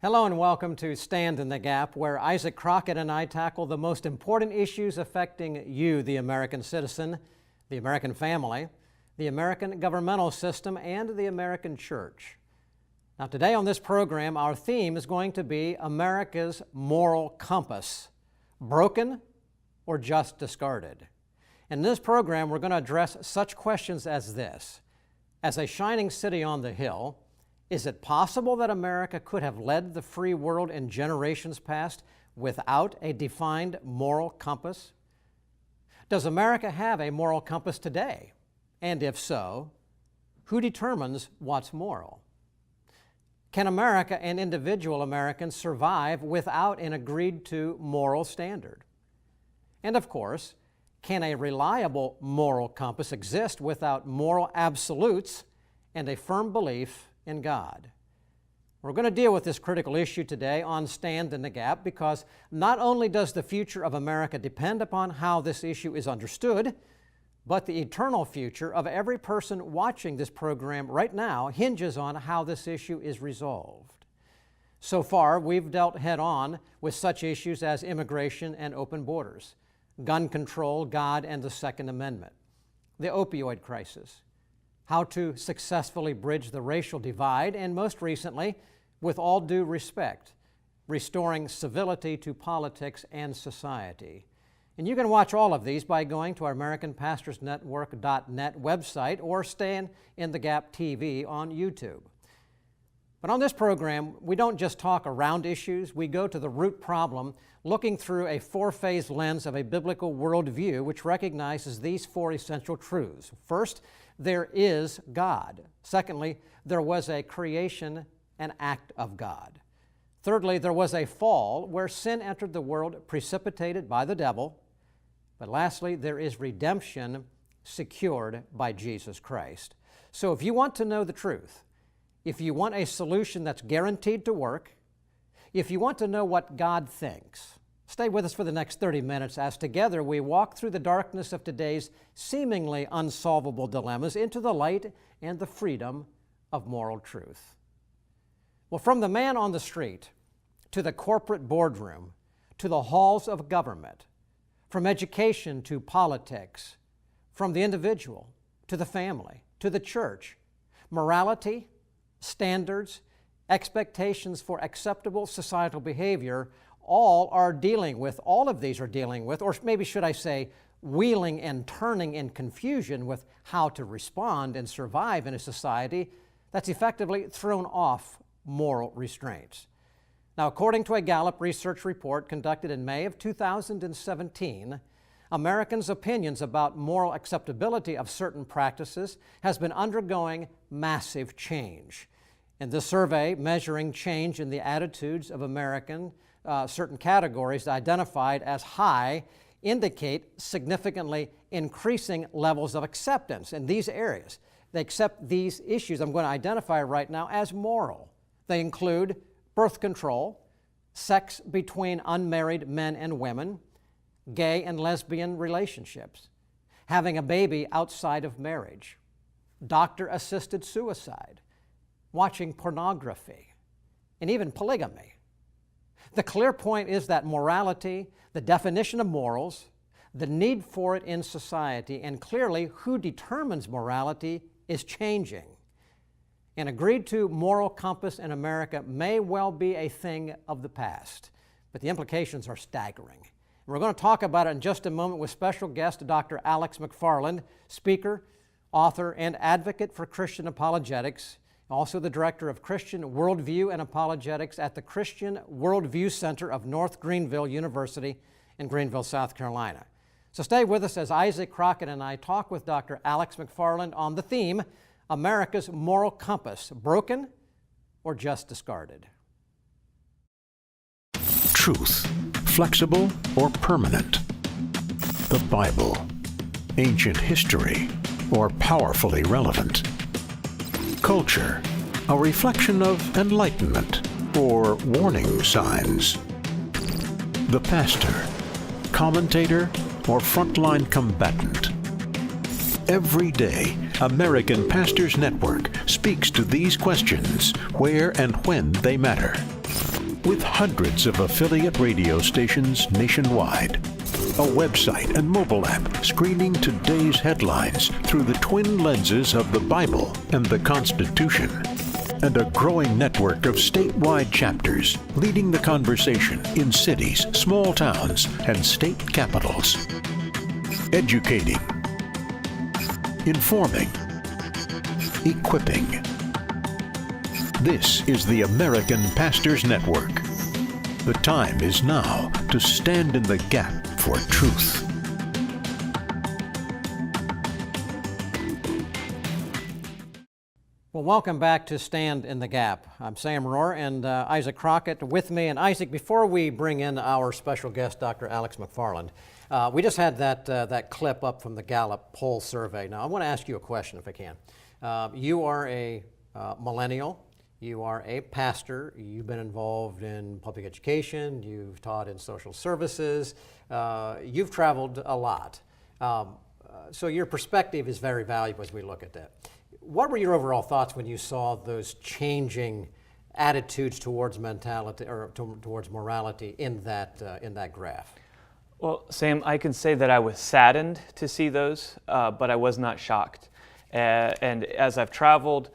Hello and welcome to Stand in the Gap, where Isaac Crockett and I tackle the most important issues affecting you, the American citizen, the American family, the American governmental system, and the American church. Now today on this program, our theme is going to be America's moral compass, broken or just discarded. In this program, we're going to address such questions as this. As a shining city on the hill, is it possible that America could have led the free world in generations past without a defined moral compass? Does America have a moral compass today? And if so, who determines what's moral? Can America and individual Americans survive without an agreed-to moral standard? And of course, can a reliable moral compass exist without moral absolutes and a firm belief in God? We're going to deal with this critical issue today on Stand in the Gap because not only does the future of America depend upon how this issue is understood, but the eternal future of every person watching this program right now hinges on how this issue is resolved. So far, we've dealt head-on with such issues as immigration and open borders, gun control, God and the Second Amendment, the opioid crisis, how to successfully bridge the racial divide, and most recently, with all due respect, restoring civility to politics and society. And you can watch all of these by going to our AmericanPastorsNetwork.net website or Stand in the Gap TV on YouTube. But on this program, we don't just talk around issues, we go to the root problem, looking through a four-phase lens of a biblical worldview which recognizes these four essential truths. First, there is God. Secondly, there was a creation, an act of God. Thirdly, there was a fall where sin entered the world precipitated by the devil. But lastly, there is redemption secured by Jesus Christ. So if you want to know the truth, if you want a solution that's guaranteed to work, if you want to know what God thinks, stay with us for the next 30 minutes as together we walk through the darkness of today's seemingly unsolvable dilemmas into the light and the freedom of moral truth. Well, from the man on the street to the corporate boardroom to the halls of government, from education to politics, from the individual to the family to the church, morality, standards, expectations for acceptable societal behavior, all of these are dealing with, or maybe should I say, wheeling and turning in confusion with how to respond and survive in a society that's effectively thrown off moral restraints. Now, according to a Gallup research report conducted in May of 2017, Americans' opinions about moral acceptability of certain practices has been undergoing massive change. In this survey, measuring change in the attitudes of American, certain categories identified as high indicate significantly increasing levels of acceptance in these areas. They accept these issues I'm going to identify right now as moral. They include birth control, sex between unmarried men and women, gay and lesbian relationships, having a baby outside of marriage, doctor-assisted suicide, watching pornography, and even polygamy. The clear point is that morality, the definition of morals, the need for it in society, and clearly who determines morality is changing. An agreed-to moral compass in America may well be a thing of the past, but the implications are staggering. We're going to talk about it in just a moment with special guest Dr. Alex McFarland, speaker, author, and advocate for Christian Apologetics, also the director of Christian Worldview and Apologetics at the Christian Worldview Center of North Greenville University in Greenville, South Carolina. So stay with us as Isaac Crockett and I talk with Dr. Alex McFarland on the theme, America's moral compass, broken or just discarded? Truth, flexible or permanent? The Bible, ancient history or powerfully relevant? Culture, a reflection of enlightenment or warning signs? The pastor, commentator or frontline combatant? Every day, American Pastors Network speaks to these questions where and when they matter. with hundreds of affiliate radio stations nationwide. A website and mobile app screening today's headlines through the twin lenses of the Bible and the Constitution. And a growing network of statewide chapters leading the conversation in cities, small towns, and state capitals. Educating, informing, equipping. This is the American Pastors Network. The time is now to stand in the gap for truth. Well, welcome back to Stand in the Gap. I'm Sam Rohrer and Isaac Crockett with me. And Isaac, before we bring in our special guest, Dr. Alex McFarland, we just had that clip up from the Gallup poll survey. Now, I want to ask you a question, if I can. You are a millennial. You are a pastor. You've been involved in public education. You've taught in social services. You've traveled a lot. So your perspective is very valuable as we look at that. What were your overall thoughts when you saw those changing attitudes towards mentality or towards morality in that graph? Well, Sam, I can say that I was saddened to see those, but I was not shocked. And as I've traveled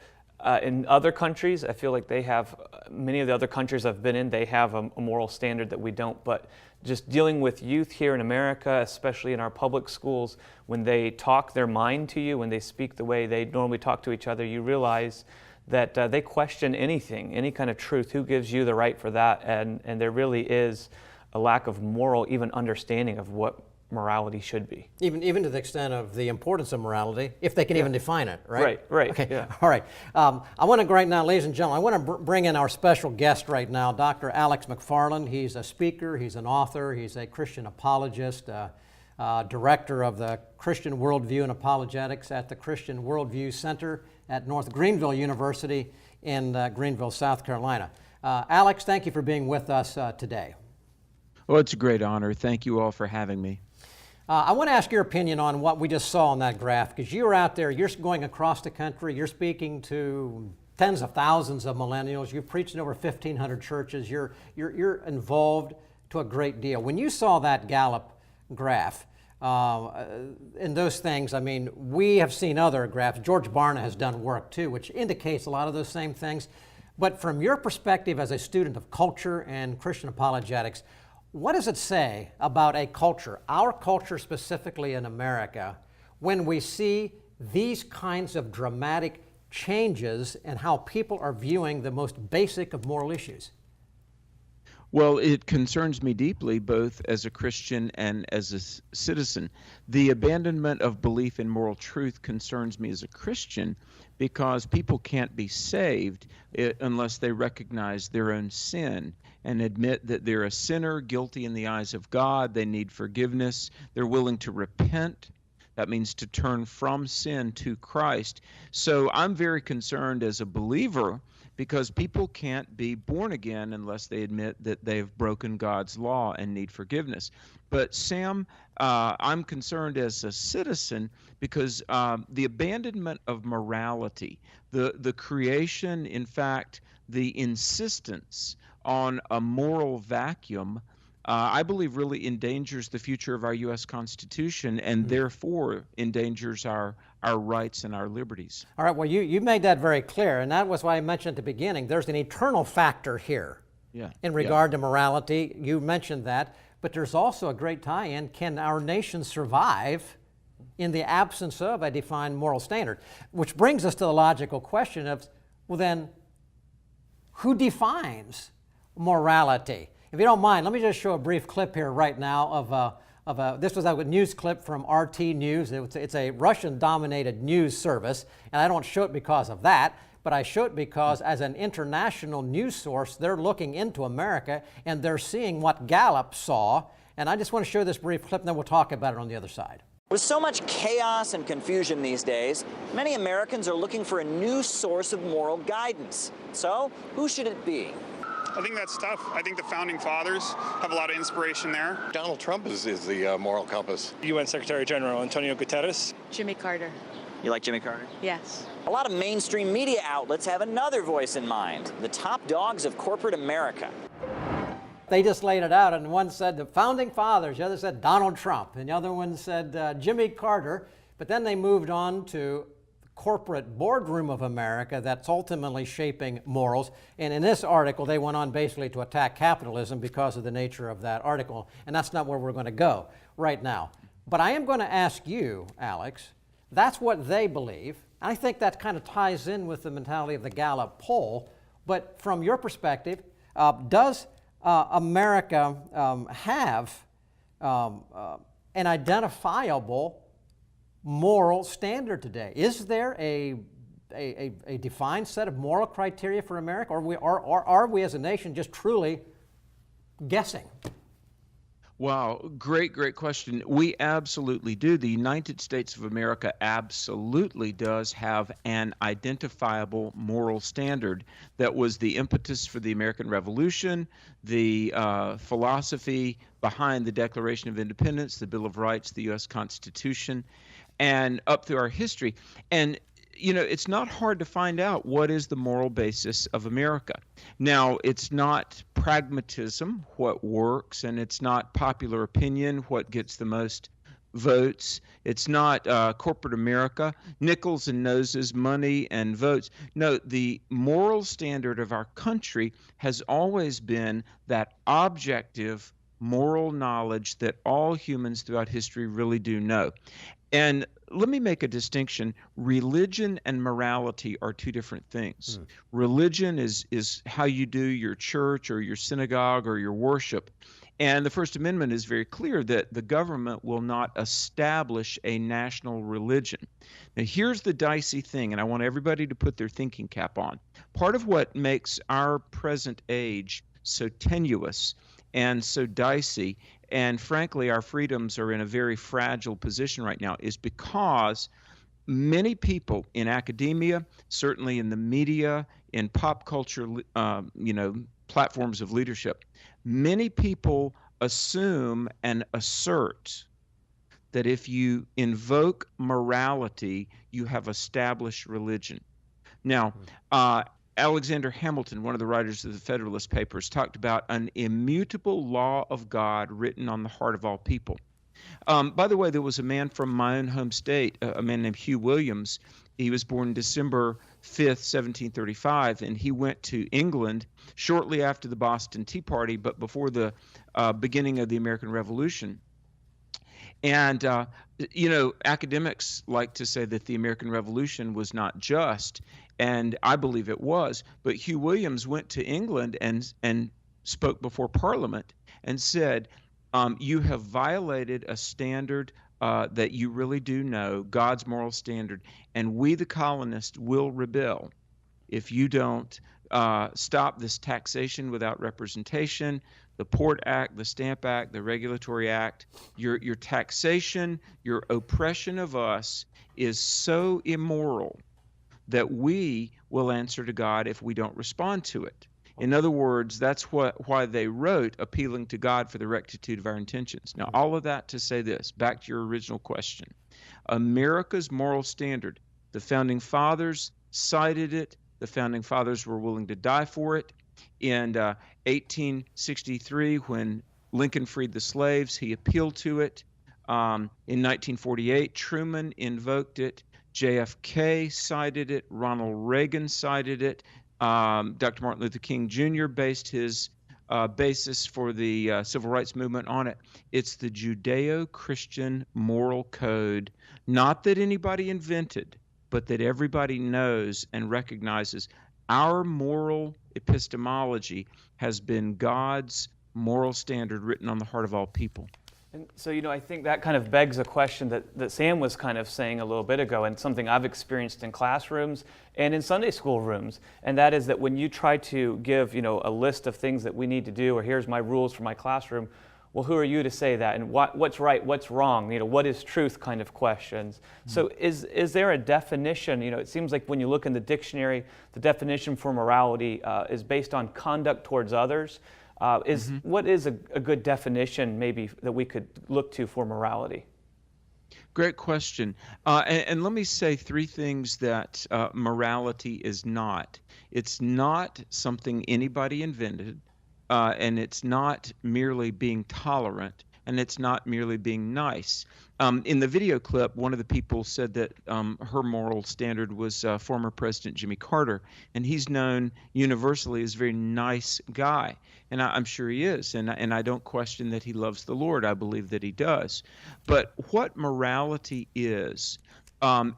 in other countries, I feel like they have, many of the other countries I've been in, they have a moral standard that we don't. But just dealing with youth here in America, especially in our public schools, when they talk their mind to you, when they speak the way they normally talk to each other, you realize that they question anything, any kind of truth. Who gives you the right for that? And there really is a lack of moral, even understanding of what morality should be. Even to the extent of the importance of morality, if they can even define it, right? Right. Okay, yeah. All right. I want to right now, ladies and gentlemen, I want to bring in our special guest right now, Dr. Alex McFarland. He's a speaker, he's an author, he's a Christian apologist, director of the Christian Worldview and Apologetics at the Christian Worldview Center at North Greenville University in Greenville, South Carolina. Alex, thank you for being with us today. Well, it's a great honor. Thank you all for having me. I want to ask your opinion on what we just saw on that graph, because you're out there, you're going across the country, you're speaking to tens of thousands of millennials, you've preached in over 1,500 churches, you're involved to a great deal. When you saw that Gallup graph, in those things, I mean, we have seen other graphs. George Barna has done work too, which indicates a lot of those same things. But from your perspective as a student of culture and Christian apologetics, what does it say about a culture, our culture specifically in America, when we see these kinds of dramatic changes in how people are viewing the most basic of moral issues? Well, it concerns me deeply, both as a Christian and as a citizen. The abandonment of belief in moral truth concerns me as a Christian because people can't be saved unless they recognize their own sin and admit that they're a sinner, guilty in the eyes of God. They need forgiveness. They're willing to repent. That means to turn from sin to Christ. So I'm very concerned as a believer because people can't be born again unless they admit that they've broken God's law and need forgiveness. But Sam, I'm concerned as a citizen because the abandonment of morality, the creation, in fact, the insistence on a moral vacuum, I believe really endangers the future of our U.S. Constitution and therefore endangers our rights and our liberties. All right, well, you made that very clear, and that was why I mentioned at the beginning, there's an eternal factor here in regard to morality. You mentioned that, but there's also a great tie-in. Can our nation survive in the absence of a defined moral standard? Which brings us to the logical question of, well then, who defines morality? If you don't mind, let me just show a brief clip here right now of this was a news clip from RT News. It's a Russian-dominated news service, and I don't show it because of that, but I show it because as an international news source, they're looking into America and they're seeing what Gallup saw, and I just want to show this brief clip and then we'll talk about it on the other side. With so much chaos and confusion these days, many Americans are looking for a new source of moral guidance. So, who should it be? I think that's tough. I think the founding fathers have a lot of inspiration there. Donald Trump is the moral compass. UN Secretary General Antonio Guterres. Jimmy Carter. You like Jimmy Carter? Yes. A lot of mainstream media outlets have another voice in mind, the top dogs of corporate America. They just laid it out, and one said the Founding Fathers, the other said Donald Trump, and the other one said Jimmy Carter, but then they moved on to corporate boardroom of America that's ultimately shaping morals. And in this article, they went on basically to attack capitalism because of the nature of that article, and that's not where we're going to go right now. But I am going to ask you, Alex, that's what they believe. I think that kind of ties in with the mentality of the Gallup poll, but from your perspective, does America have an identifiable moral standard today? Is there a defined set of moral criteria for America, or are we as a nation just truly guessing? Wow, great question. We absolutely do. The United States of America absolutely does have an identifiable moral standard that was the impetus for the American Revolution, the philosophy behind the Declaration of Independence, the Bill of Rights, the U.S. Constitution, and up through our history. And you know, it's not hard to find out what is the moral basis of America. Now, it's not pragmatism, what works, and it's not popular opinion, what gets the most votes. It's not corporate America, nickels and noses, money and votes. No, the moral standard of our country has always been that objective moral knowledge that all humans throughout history really do know. And let me make a distinction. Religion and morality are two different things. Religion is how you do your church or your synagogue or your worship. And the First Amendment is very clear that the government will not establish a national religion. Now, here's the dicey thing, and I want everybody to put their thinking cap on. Part of what makes our present age so tenuous and so dicey, and frankly, our freedoms are in a very fragile position right now, is because many people in academia, certainly in the media, in pop culture, platforms of leadership, many people assume and assert that if you invoke morality, you have established religion. Now, Alexander Hamilton, one of the writers of the Federalist Papers, talked about an immutable law of God written on the heart of all people. By the way, there was a man from my own home state, a man named Hugh Williams. He was born December 5th, 1735, and he went to England shortly after the Boston Tea Party, but before the beginning of the American Revolution. And, academics like to say that the American Revolution was not just, and I believe it was, but Hugh Williams went to England and spoke before Parliament and said, you have violated a standard that you really do know, God's moral standard, and we the colonists will rebel if you don't stop this taxation without representation, the Port Act, the Stamp Act, the Regulatory Act. Your taxation, your oppression of us is so immoral that we will answer to God if we don't respond to it. In other words, that's why they wrote appealing to God for the rectitude of our intentions. Now, all of that to say this, back to your original question. America's moral standard, the Founding Fathers cited it. The Founding Fathers were willing to die for it. In 1863, when Lincoln freed the slaves, he appealed to it. In 1948, Truman invoked it. JFK cited it. Ronald Reagan cited it. Dr. Martin Luther King Jr. based his basis for the civil rights movement on it. It's the Judeo-Christian moral code, not that anybody invented, but that everybody knows and recognizes. Our moral epistemology has been God's moral standard written on the heart of all people. And so, I think that kind of begs a question that Sam was kind of saying a little bit ago, and something I've experienced in classrooms and in Sunday school rooms, and that is that when you try to give, a list of things that we need to do, or here's my rules for my classroom, well, who are you to say that? And what's right, what's wrong? What is truth kind of questions. Mm-hmm. So is there a definition? It seems like when you look in the dictionary, the definition for morality is based on conduct towards others. What is a good definition maybe that we could look to for morality? Great question. And let me say three things that morality is not. It's not something anybody invented. and it's not merely being tolerant, and it's not merely being nice. In the video clip, one of the people said that her moral standard was former President Jimmy Carter, and he's known universally as a very nice guy, and I'm sure he is, and I don't question that he loves the Lord. I believe that he does. But what morality is, the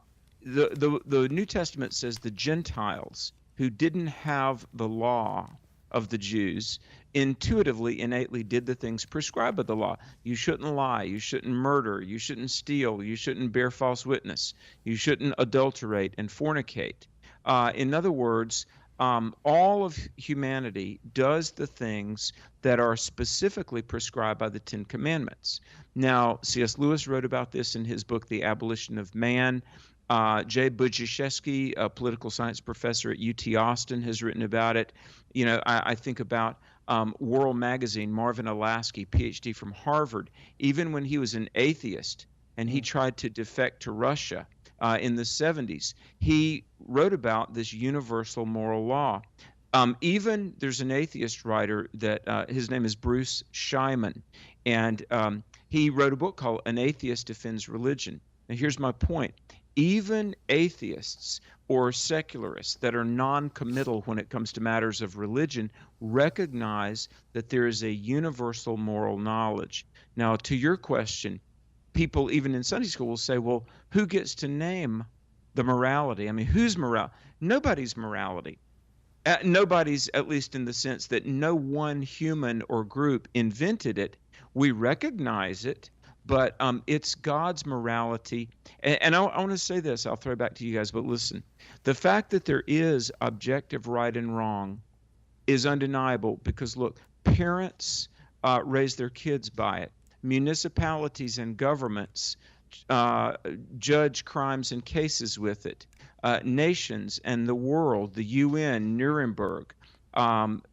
New Testament says the Gentiles who didn't have the law of the Jews intuitively, innately did the things prescribed by the law. You shouldn't lie, you shouldn't murder, you shouldn't steal, you shouldn't bear false witness, you shouldn't adulterate and fornicate. In other words, all of humanity does the things that are specifically prescribed by the Ten Commandments. Now, C.S. Lewis wrote about this in his book, The Abolition of Man. Jay Budziszewski, a political science professor at UT Austin, has written about it. You know, I think about World Magazine, Marvin Olasky, PhD from Harvard, even when he was an atheist and he tried to defect to Russia in the 70s, he wrote about this universal moral law. Even there's an atheist writer that his name is Bruce Scheiman, and he wrote a book called An Atheist Defends Religion. Now, here's my point. Even atheists or secularists that are non-committal when it comes to matters of religion recognize that there is a universal moral knowledge. Now, to your question, people even in Sunday school will say, well, who gets to name the morality? I mean, whose morality? Nobody's morality. Nobody's, at least in the sense that no one human or group invented it. We recognize it. But it's God's morality. And I want to say this, I'll throw it back to you guys, but listen. The fact that there is objective right and wrong is undeniable because, look, parents raise their kids by it. Municipalities and governments judge crimes and cases with it. Nations and the world, the UN, Nuremberg,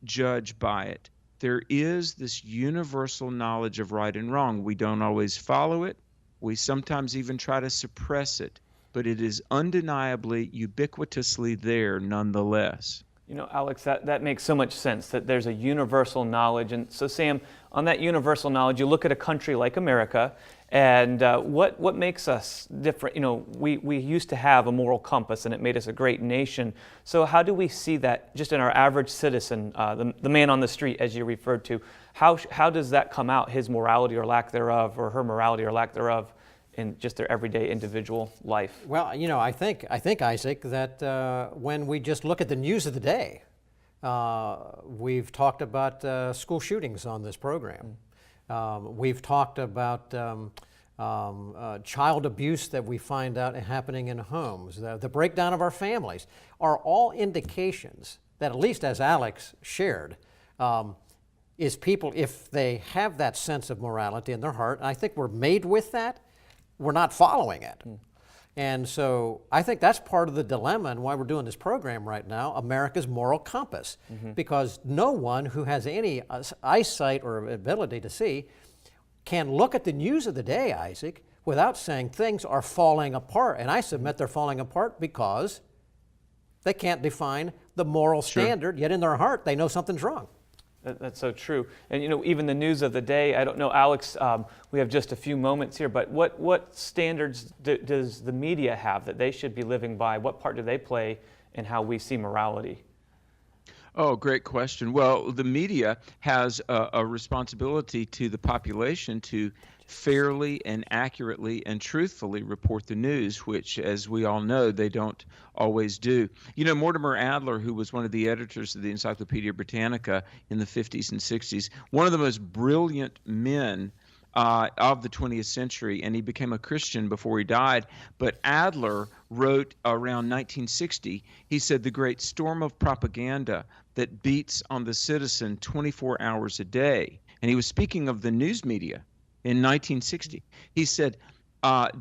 judge by it. There is this universal knowledge of right and wrong. We don't always follow it. We sometimes even try to suppress it, but it is undeniably, ubiquitously there nonetheless. You know, Alex, that makes so much sense, that there's a universal knowledge. And so, Sam, on that universal knowledge, you look at a country like America, and what makes us different? You know, we used to have a moral compass, and it made us a great nation. So how do we see that just in our average citizen, the man on the street, as you referred to? How does that come out, his morality or lack thereof, or her morality or lack thereof, in just their everyday individual life? Well, you know, I think Isaac, that when we just look at the news of the day, we've talked about school shootings on this program. We've talked about child abuse that we find out happening in homes. The breakdown of our families are all indications that, at least as Alex shared, is people, if they have that sense of morality in their heart, and I think we're made with that, we're not following it. And so I think that's part of the dilemma and why we're doing this program right now, America's moral compass, because no one who has any eyesight or ability to see can look at the news of the day, Isaac, without saying things are falling apart. And I submit they're falling apart because they can't define the moral standard, yet in their heart they know something's wrong. That's so true. And you know, even the news of the day, I don't know, Alex, we have just a few moments here, but what standards does the media have that they should be living by? What part do they play in how we see morality? Oh, great question. Well, the media has a responsibility to the population to fairly and accurately and truthfully report the news, which, as we all know, they don't always do. You know, Mortimer Adler, who was one of the editors of the Encyclopedia Britannica in the 50s and 60s, one of the most brilliant men of the 20th century, and he became a Christian before he died. But Adler wrote around 1960, he said, the great storm of propaganda that beats on the citizen 24 hours a day. And he was speaking of the news media in 1960. He said,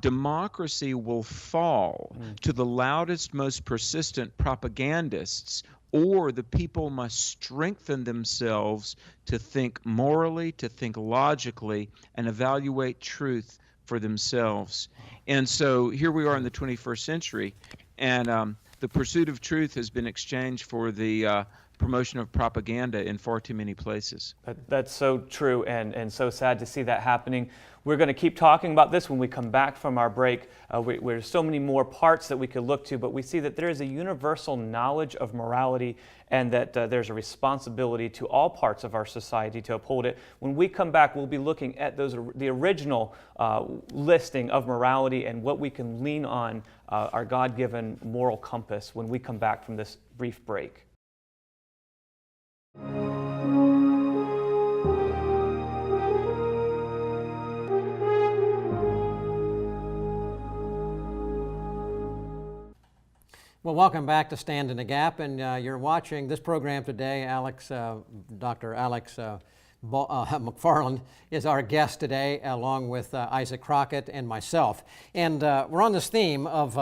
democracy will fall to the loudest, most persistent propagandists, or the people must strengthen themselves to think morally, to think logically, and evaluate truth for themselves. And so here we are in the 21st century, and The pursuit of truth has been exchanged for the promotion of propaganda in far too many places. That's so true, and so sad to see that happening. We're going to keep talking about this when we come back from our break. There's so many more parts that we could look to, but we see that there is a universal knowledge of morality, and that there's a responsibility to all parts of our society to uphold it. When we come back, we'll be looking at the original listing of morality and what we can lean on, our God-given moral compass, when we come back from this brief break. Well, welcome back to Stand in the Gap, and you're watching this program today. Dr. Alex McFarland is our guest today, along with Isaac Crockett and myself. And we're on this theme of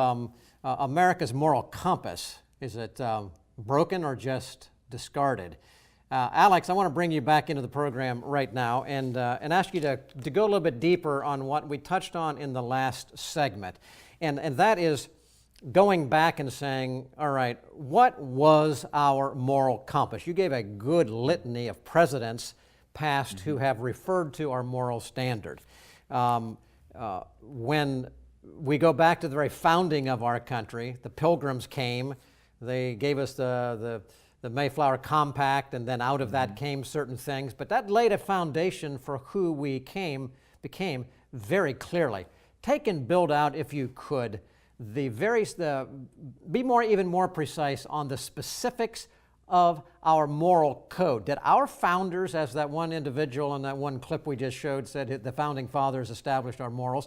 America's moral compass. Is it broken or just discarded? Alex, I want to bring you back into the program right now and ask you to go a little bit deeper on what we touched on in the last segment. And that is going back and saying, all right, what was our moral compass? You gave a good litany of presidents past who have referred to our moral standard. When we go back to the very founding of our country, the Pilgrims came, they gave us the Mayflower Compact, and then out of that came certain things, but that laid a foundation for who we became very clearly. Take and build out, if you could, be even more precise on the specifics of our moral code. Did our founders, as that one individual in that one clip we just showed said the founding fathers established our morals,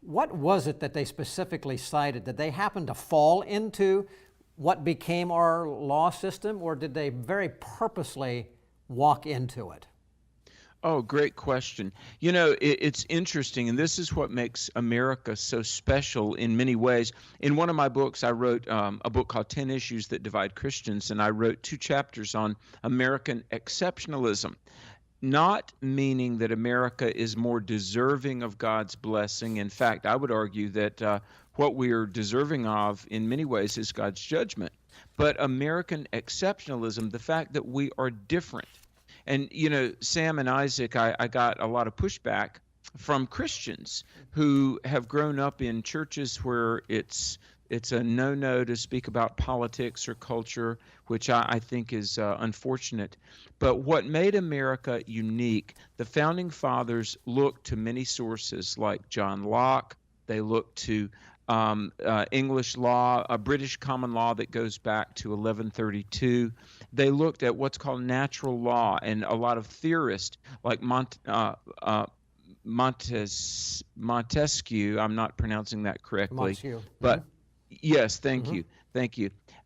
what was it that they specifically cited? Did they happen to fall into what became our law system, or did they very purposely walk into it? Oh, great question. You know, it's interesting, and this is what makes America so special in many ways. In one of my books, I wrote a book called 10 Issues That Divide Christians, and I wrote 2 chapters on American exceptionalism, not meaning that America is more deserving of God's blessing. In fact, I would argue that what we are deserving of in many ways is God's judgment. But American exceptionalism, the fact that we are different. And, you know, Sam and Isaac, I got a lot of pushback from Christians who have grown up in churches where it's a no-no to speak about politics or culture, which I think is unfortunate. But what made America unique, the Founding Fathers looked to many sources like John Locke. They looked to English law, a British common law that goes back to 1132. They looked at what's called natural law, and a lot of theorists like Montesquieu, I'm not pronouncing that correctly. Montesquieu. But yes, thank you.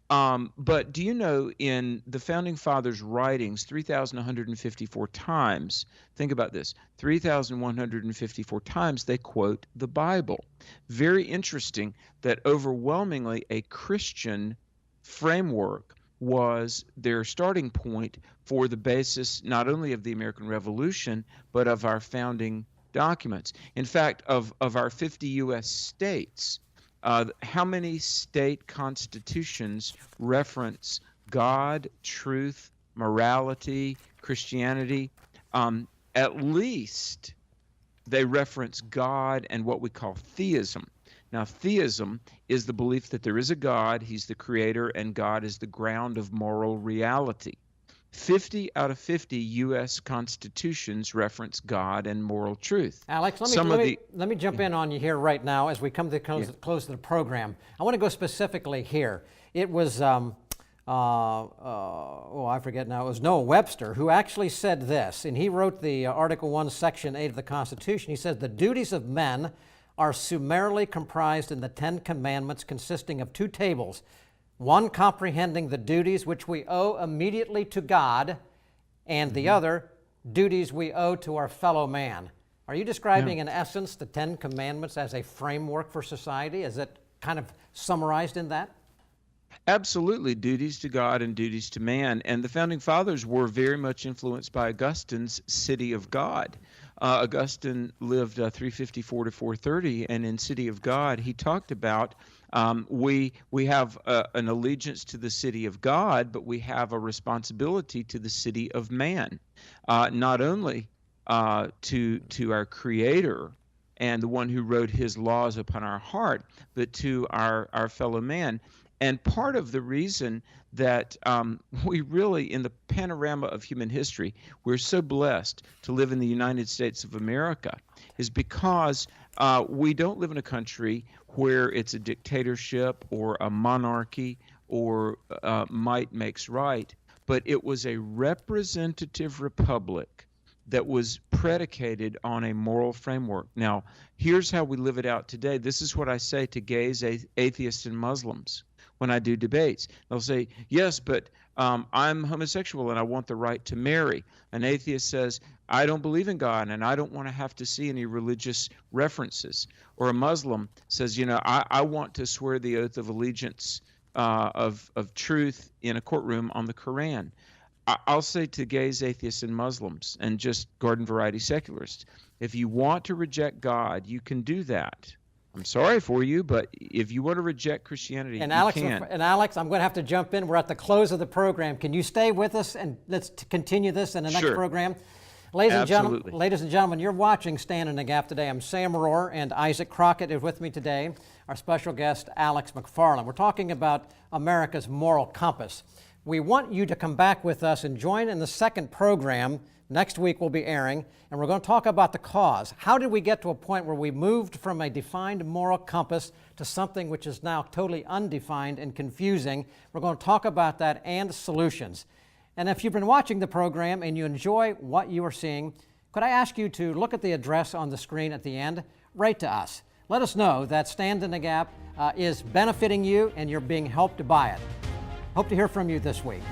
But do you know, in the Founding Fathers' writings, 3,154 times, think about this, 3,154 times they quote the Bible. Very interesting that overwhelmingly a Christian framework was their starting point for the basis not only of the American Revolution, but of our founding documents. In fact, of our 50 U.S. states, how many state constitutions reference God, truth, morality, Christianity? At least they reference God and what we call theism. Now, theism is the belief that there is a God, he's the creator, and God is the ground of moral reality. 50 out of 50 U.S. constitutions reference God and moral truth. Alex, let me jump in on you here right now as we come to close to the program. I want to go specifically here. It was, I forget now, it was Noah Webster who actually said this, and he wrote the Article 1, Section 8 of the Constitution. He says, the duties of men are summarily comprised in the 10 Commandments, consisting of 2 tables, one comprehending the duties which we owe immediately to God, and the other, duties we owe to our fellow man. Are you describing, in essence, the 10 Commandments as a framework for society? Is it kind of summarized in that? Absolutely, duties to God and duties to man. And the Founding Fathers were very much influenced by Augustine's City of God. Augustine lived 354 to 430, and in City of God, he talked about we have an allegiance to the city of God, but we have a responsibility to the city of man, not only to our Creator and the one who wrote his laws upon our heart, but to our fellow man. And part of the reason that we really, in the panorama of human history, we're so blessed to live in the United States of America is because we don't live in a country where it's a dictatorship or a monarchy or might makes right, but it was a representative republic that was predicated on a moral framework. Now, here's how we live it out today. This is what I say to gays, atheists, and Muslims when I do debates. They'll say, yes, but I'm homosexual and I want the right to marry. An atheist says, I don't believe in God and I don't want to have to see any religious references. Or a Muslim says, I want to swear the oath of allegiance of truth in a courtroom on the Quran. I'll say to gays, atheists, and Muslims, and just garden variety secularists, if you want to reject God, you can do that. I'm sorry for you, but if you want to reject Christianity, you can. And Alex, I'm going to have to jump in. We're at the close of the program. Can you stay with us and let's continue this in the next program? Ladies and gentlemen, you're watching Stand in the Gap today. I'm Sam Rohrer, and Isaac Crockett is with me today. Our special guest, Alex McFarland. We're talking about America's moral compass. We want you to come back with us and join in the second program. Next week we'll be airing, and we're going to talk about the cause. How did we get to a point where we moved from a defined moral compass to something which is now totally undefined and confusing? We're going to talk about that and solutions. And if you've been watching the program and you enjoy what you are seeing, could I ask you to look at the address on the screen at the end? Write to us. Let us know that Stand in the Gap is benefiting you and you're being helped by it. Hope to hear from you this week.